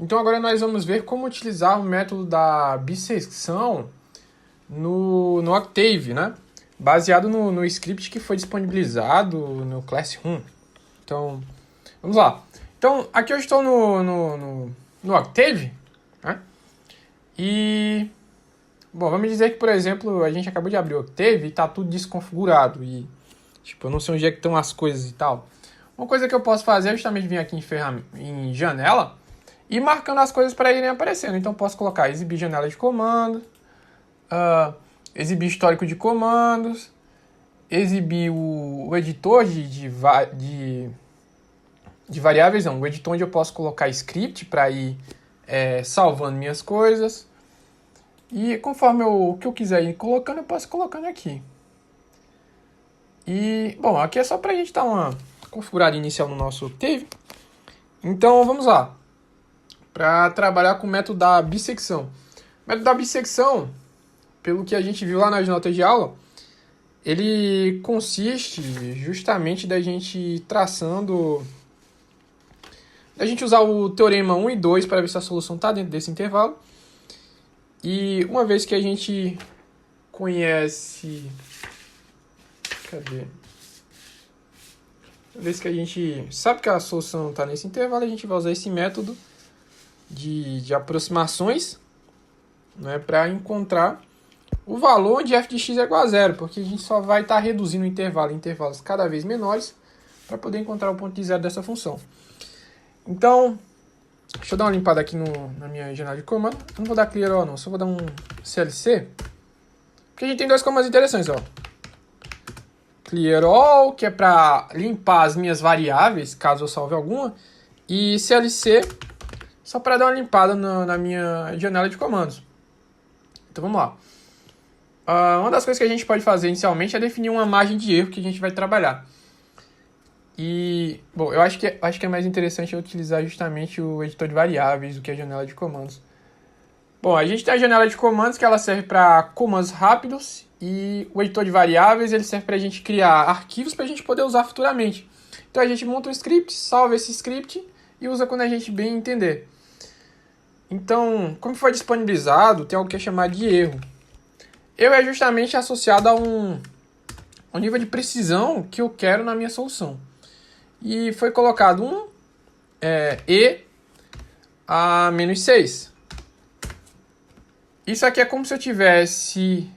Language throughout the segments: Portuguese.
Então agora nós vamos ver como utilizar o método da bissecção no Octave, né? Baseado no script que foi disponibilizado no Classroom. Então, vamos lá. Então, aqui eu estou no Octave, né? E, bom, vamos dizer que, por exemplo, a gente acabou de abrir o Octave e está tudo desconfigurado. E, tipo, eu não sei onde é que estão as coisas e tal. Uma coisa que eu posso fazer é justamente vir aqui em janela e marcando as coisas para irem aparecendo. Então, eu posso colocar exibir janela de comando, exibir histórico de comandos, exibir o editor de variáveis, não, o editor onde eu posso colocar script para ir salvando minhas coisas. E conforme o que eu quiser ir colocando, eu posso ir colocando aqui. E, bom, aqui é só para a gente dar uma configurada inicial no nosso Octave. Então, vamos lá. Para trabalhar com o método da bissecção. O método da bissecção, pelo que a gente viu lá nas notas de aula, ele consiste justamente da gente traçando... da gente usar o teorema 1 e 2 para ver se a solução está dentro desse intervalo. E uma vez que a gente conhece... Cadê? Uma vez que a gente sabe que a solução está nesse intervalo, a gente vai usar esse método de aproximações, né, para encontrar o valor onde f de x é igual a zero, porque a gente só vai estar reduzindo o intervalo em intervalos cada vez menores para poder encontrar o ponto de zero dessa função. Então, deixa eu dar uma limpada aqui na minha janela de comando. Eu não vou dar clear all não, só vou dar um CLC, porque a gente tem dois comandos interessantes, ó. Clear all, que é para limpar as minhas variáveis, caso eu salve alguma, e CLC, só para dar uma limpada na minha janela de comandos. Então vamos lá. Uma das coisas que a gente pode fazer inicialmente é definir uma margem de erro que a gente vai trabalhar. E, bom, eu acho que é mais interessante eu utilizar justamente o editor de variáveis do que a janela de comandos. Bom, a gente tem a janela de comandos que ela serve para comandos rápidos e o editor de variáveis ele serve para a gente criar arquivos para a gente poder usar futuramente. Então a gente monta um script, salva esse script e usa quando a gente bem entender. Então, como foi disponibilizado, tem algo que é chamado de erro. Erro é justamente associado a um nível de precisão que eu quero na minha solução. E foi colocado e a menos 6. Isso aqui é como se eu tivesse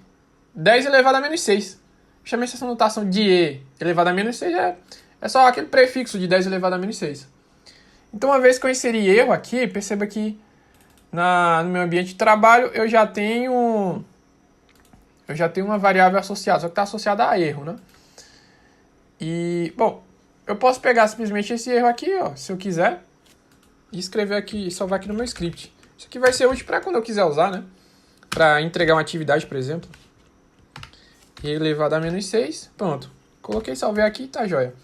10 elevado a menos 6. Justamente essa notação de e elevado a menos 6 é só aquele prefixo de 10 elevado a menos 6. Então, uma vez que eu inseri erro aqui, perceba que no meu ambiente de trabalho eu já tenho uma variável associada, só que está associada a erro, né? E, bom, eu posso pegar simplesmente esse erro aqui, ó, se eu quiser, e escrever aqui, salvar aqui no meu script. Isso aqui vai ser útil para quando eu quiser usar, né? Para entregar uma atividade, por exemplo. E elevado a menos 6, pronto. Coloquei, salvei aqui, tá joia.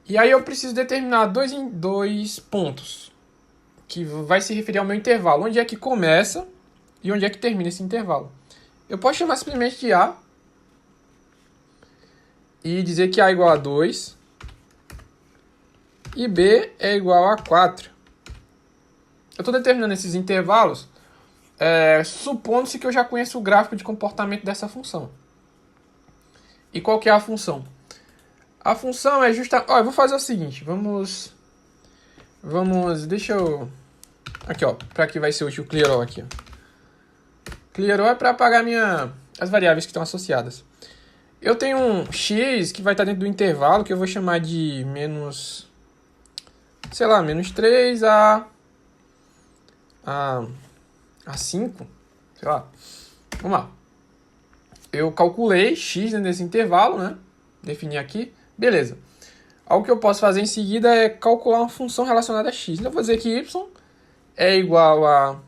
E aí eu preciso determinar dois pontos, que vai se referir ao meu intervalo. Onde é que começa e onde é que termina esse intervalo. Eu posso chamar simplesmente de A e dizer que A é igual a 2 e B é igual a 4. Eu estou determinando esses intervalos supondo-se que eu já conheço o gráfico de comportamento dessa função. E qual que é a função? A função é justa... eu vou fazer o seguinte, vamos... Deixa eu... Aqui, ó, para que vai ser útil o clear all aqui, ó. Clear all é para apagar as variáveis que estão associadas. Eu tenho um x que vai estar dentro do intervalo, que eu vou chamar de menos 3 a 5, sei lá. Vamos lá. Eu calculei x nesse intervalo, né? Defini aqui. Beleza. Algo que eu posso fazer em seguida é calcular uma função relacionada a x. Então eu vou dizer que y é igual a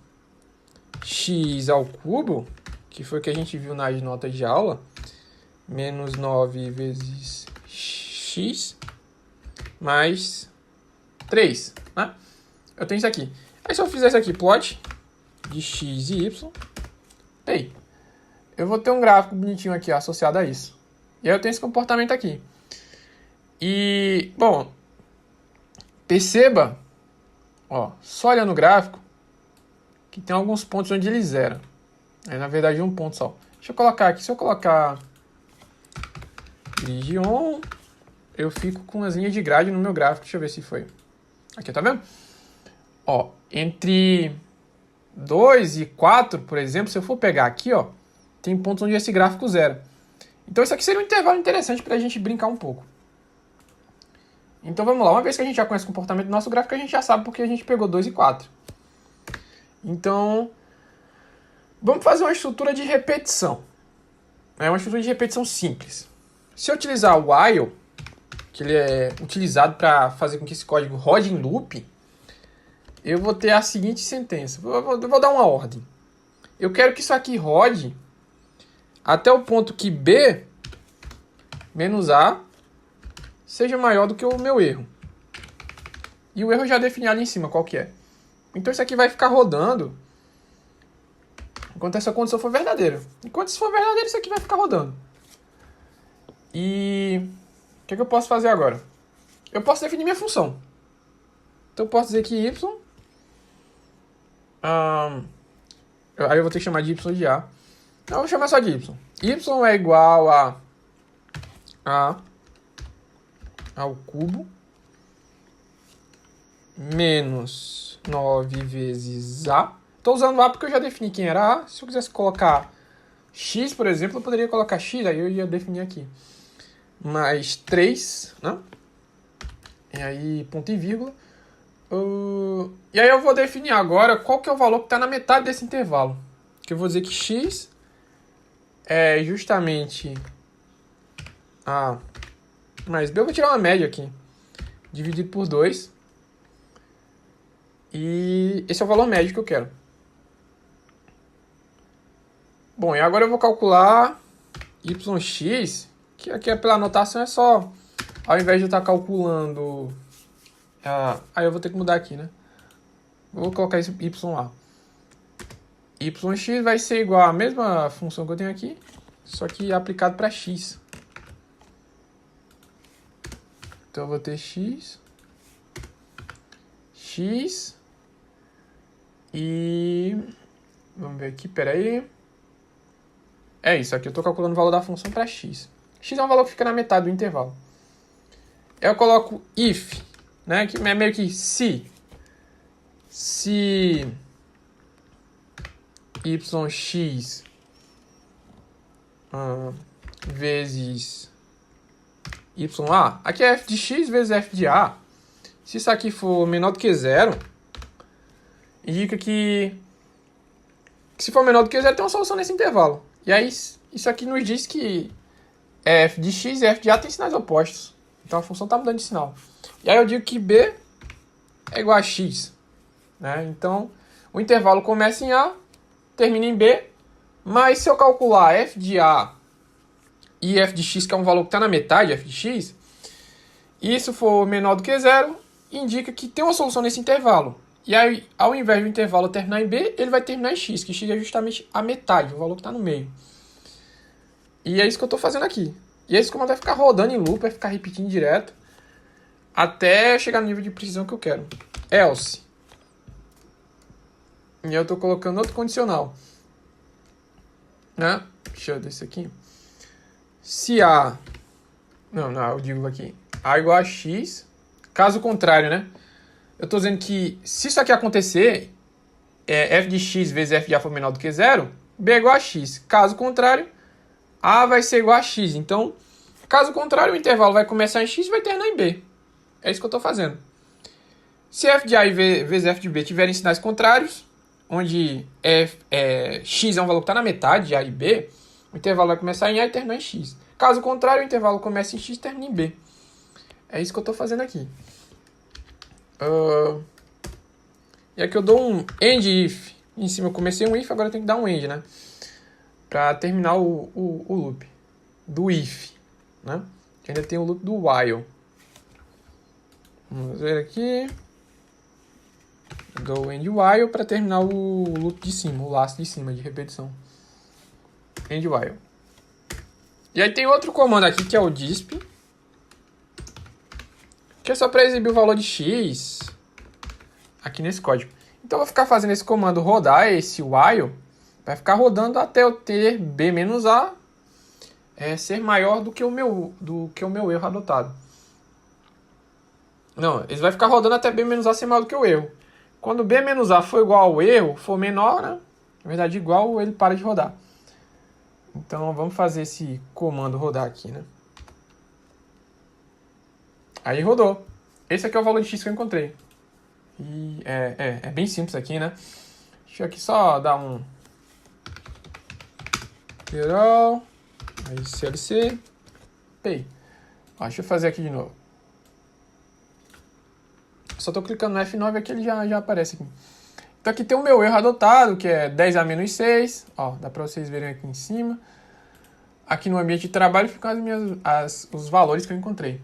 x ao cubo, que foi o que a gente viu nas notas de aula, menos 9 vezes x mais 3, né? Eu tenho isso aqui. Aí se eu fizer isso aqui, plot de x e y, eu vou ter um gráfico bonitinho aqui associado a isso. E aí eu tenho esse comportamento aqui. E, bom, perceba Ó, só olhando o gráfico, que tem alguns pontos onde ele zera. É, na verdade, um ponto só. Deixa eu colocar aqui. Se eu colocar grid on, eu fico com as linhas de grade no meu gráfico. Deixa eu ver se foi. Aqui, tá vendo? Ó, entre 2 e 4, por exemplo, se eu for pegar aqui, ó, tem pontos onde esse gráfico zera. Então isso aqui seria um intervalo interessante para a gente brincar um pouco. Então vamos lá. Uma vez que a gente já conhece o comportamento do nosso gráfico, a gente já sabe porque a gente pegou 2 e 4. Então, vamos fazer uma estrutura de repetição. É uma estrutura de repetição simples. Se eu utilizar o while, que ele é utilizado para fazer com que esse código rode em loop, eu vou ter a seguinte sentença. Eu vou dar uma ordem. Eu quero que isso aqui rode até o ponto que B menos A seja maior do que o meu erro. E o erro eu já defini ali em cima qual que é. Então isso aqui vai ficar rodando enquanto essa condição for verdadeira. Enquanto isso for verdadeiro, isso aqui vai ficar rodando. E o que eu posso fazer agora? Eu posso definir minha função. Então eu posso dizer que y... aí eu vou ter que chamar de y de A. Então eu vou chamar só de y. Y é igual a ao cubo menos 9 vezes A. Estou usando A porque eu já defini quem era A. Se eu quisesse colocar x, por exemplo, eu poderia colocar x, aí eu ia definir aqui. Mais 3, né? E aí, ponto e vírgula. E aí eu vou definir agora qual que é o valor que está na metade desse intervalo. Que eu vou dizer que x é justamente A mais B. Eu vou tirar uma média aqui. Dividido por 2. E esse é o valor médio que eu quero. Bom, e agora eu vou calcular yx, que aqui pela anotação é só, ao invés de eu estar calculando... aí eu vou ter que mudar aqui, né? Vou colocar esse y lá. Yx vai ser igual à mesma função que eu tenho aqui, só que aplicado para x. Então eu vou ter x e... vamos ver aqui, peraí. É isso, aqui eu estou calculando o valor da função para x. X é um valor que fica na metade do intervalo. Eu coloco if, né, que é meio que se yx vezes ya, aqui é f de x vezes f de a. Se isso aqui for menor do que zero, indica que se for menor do que zero tem uma solução nesse intervalo. E aí isso aqui nos diz que f de x e f de a tem sinais opostos. Então a função está mudando de sinal. E aí eu digo que b é igual a x, né? Então o intervalo começa em a, termina em b, mas se eu calcular f de a e f de x, que é um valor que está na metade, f de x, e isso for menor do que zero, indica que tem uma solução nesse intervalo. E aí, ao invés do intervalo terminar em b, ele vai terminar em x, que x é justamente a metade, o valor que está no meio. E é isso que eu estou fazendo aqui. E é isso que vai ficar rodando em loop, vai ficar repetindo direto, até chegar no nível de precisão que eu quero. Else. E eu estou colocando outro condicional, né? Deixa eu descer aqui. Se a... Não, eu digo aqui. A igual a x. Caso contrário, né? Eu estou dizendo que se isso aqui acontecer, f de x vezes f de a for menor do que zero, b é igual a x. Caso contrário, a vai ser igual a x. Então, caso contrário, o intervalo vai começar em x e vai terminar em b. É isso que eu estou fazendo. Se f de a vezes f de b tiverem sinais contrários, onde x é um valor que está na metade de a e b, o intervalo vai começar em a e terminar em x. Caso contrário, o intervalo começa em x e termina em b. É isso que eu estou fazendo aqui. E aqui eu dou um end if. Em cima eu comecei um if, agora eu tenho que dar um end, né? Para terminar o loop do if, né? Que ainda tem o loop do while. Vamos ver aqui. Dou end while para terminar o loop de cima, o laço de cima de repetição. End while. E aí tem outro comando aqui que é o disp, que é só para exibir o valor de x aqui nesse código. Então eu vou ficar fazendo esse comando rodar, esse while, vai ficar rodando até eu ter b-a ser maior do que o meu erro adotado. Não, ele vai ficar rodando até b-a ser maior do que o erro. Quando b-a for igual ao erro, for menor, né? Na verdade, igual, ele para de rodar. Então, vamos fazer esse comando rodar aqui, né? Aí rodou. Esse aqui é o valor de x que eu encontrei. E é bem simples aqui, né? Deixa eu aqui só dar um... Geral. Aí CLC. Pay. Ó, deixa eu fazer aqui de novo. Só tô clicando no F9 aqui, ele já aparece aqui. Então aqui tem o meu erro adotado, que é 10a menos 6. Ó, dá pra vocês verem aqui em cima. Aqui no ambiente de trabalho ficam os valores que eu encontrei.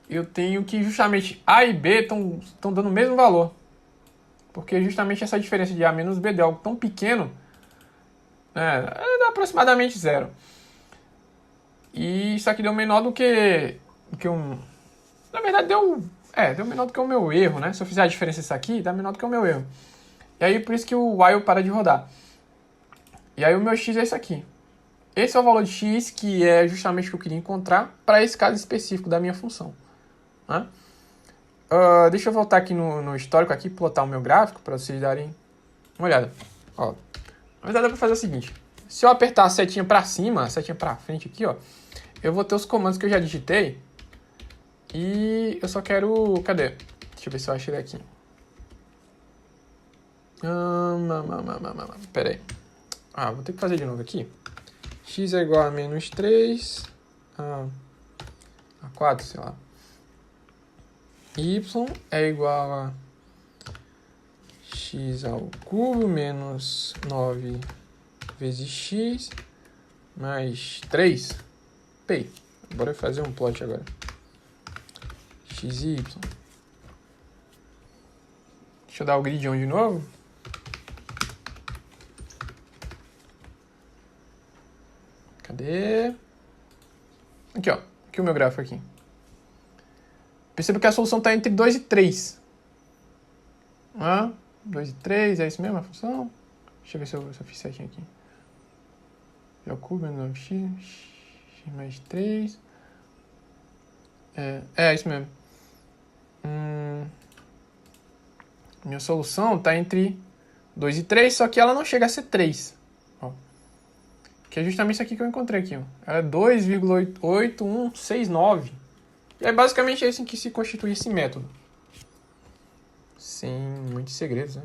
Eu tenho que justamente A e B estão dando o mesmo valor. Porque justamente essa diferença de A menos B de algo tão pequeno, dá aproximadamente zero. E isso aqui deu menor do que um... Na verdade deu menor do que o meu erro, né? Se eu fizer a diferença disso aqui, dá menor do que o meu erro. E aí por isso que o while para de rodar. E aí o meu x é esse aqui. Esse é o valor de x, que é justamente o que eu queria encontrar para esse caso específico da minha função. Né? Deixa eu voltar aqui no histórico, aqui, plotar o meu gráfico, para vocês darem uma olhada. Ó, na verdade, dá para fazer o seguinte. Se eu apertar a setinha para cima, a setinha para frente aqui, ó, eu vou ter os comandos que eu já digitei. E eu só quero... Cadê? Deixa eu ver se eu acho ele aqui. Pera aí. Vou ter que fazer de novo aqui. X é igual a menos 3 a 4, sei lá. Y é igual a x ao cubo menos 9 vezes x mais 3. Pay. Bora fazer um plot agora. XY. Deixa eu dar o grid 1 de novo. Cadê? Aqui, ó. Aqui o meu gráfico aqui. Perceba que a solução está entre 2 e 3. 2 e 3, é isso mesmo a função? Deixa eu ver se eu fiz certinho aqui. J ao cubo menos 9x, x mais 3. É isso mesmo. Minha solução está entre 2 e 3, só que ela não chega a ser 3. Ó. Que é justamente isso aqui que eu encontrei aqui. Ó. Ela é 2,8169. E é basicamente assim que se constitui esse método. Sem muitos segredos, né?